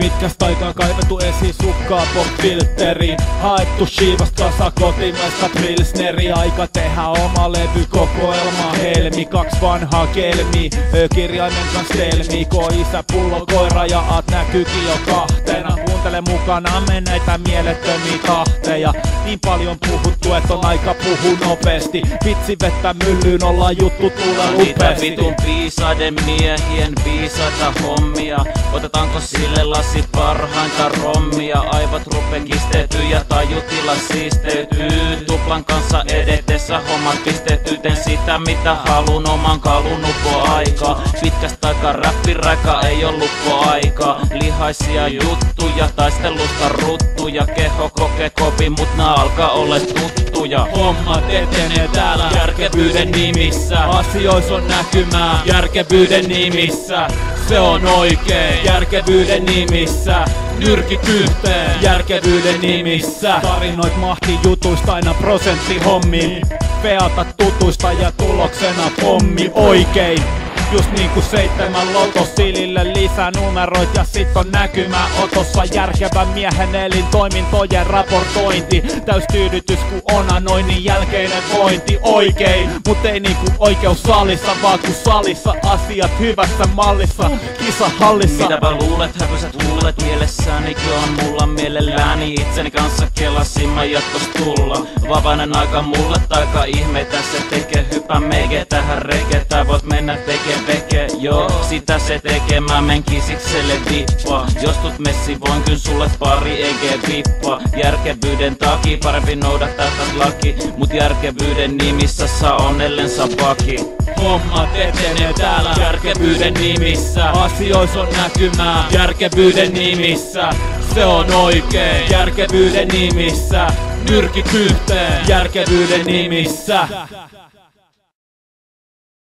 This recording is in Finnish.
Mitkästä aikaan kaivettu esiin sukkaa pop-filteriin. Haettu shiivasta kasa kotimaista pilsneri. Aika tehdä oma levykokoelma helmi. 2 vanhaa kelmi, kirjaimen kans telmi. Isä pullo koira ja aat näkyykin jo kahtena. Kuuntele mukana me näitä mielettömiä tahteja. Niin paljon puhuttu, et on aika puhu nopeesti. Vitsi vettä myllyyn, ollaan juttu tulee upeesti. Niitä vitun viisaiden miehien viisaita hommia. Otetaanko sille lasi parhainta rommia? Aivot rupee kisteytyy ja tajutila siisteytyy. Tuplan kanssa edetessä hommat pisteytyy. Teen sitä mitä halun, oman kalun upo aikaa. Pitkästä aikaa räppiräkä ei oo luppoaikaa. Lihaisia juttuja, taistelusta ruttuja. Keho kokee kopi, mut nää alkaa olla tuttuja. Hommat etenee täällä järkevyyden nimissä. Asiois on näkymää järkevyyden nimissä. Se on oikein järkevyyden nimissä. Nyrkit yhteen järkevyyden nimissä. Tarinoit mahti jutuista aina prosenttihommiin. Feata tutuista ja tuloksena pommi oikein. Just niinku 7 lotosilille lisää numeroit ja sit on näkymä otossa. Järkevän miehen elintoimintojen raportointi. Täystyydytys ku onanoinnin jälkeinen vointi oikein. Mut ei niinku oikeus salissa, vaan ku salissa asiat hyvässä mallissa. Kisahallissa. Mitäpä luulet, häpysät huulet mielessänikin on mulla mielelläni. Itseni kanssa kelasin mä jatkos tulla. Vapainen aika mulle taika ihmeitä se tekee. Hyppää mege tähän reketä, voit mennä tekee veke. Joo, sitä se tekee, mä men kisikselle dippaa. Jos tut messi, voin kyllä sulle pari EG vippaa. Järkevyyden takia parempi noudattaa tätä laki. Mut järkevyyden nimissä saa onnellensa paki. Hommat etenee täällä järkevyyden nimissä. Asiois on näkymää järkevyyden nimissä. Se on oikein järkevyyden nimissä. Nyrkit yhteen järkevyyden nimissä.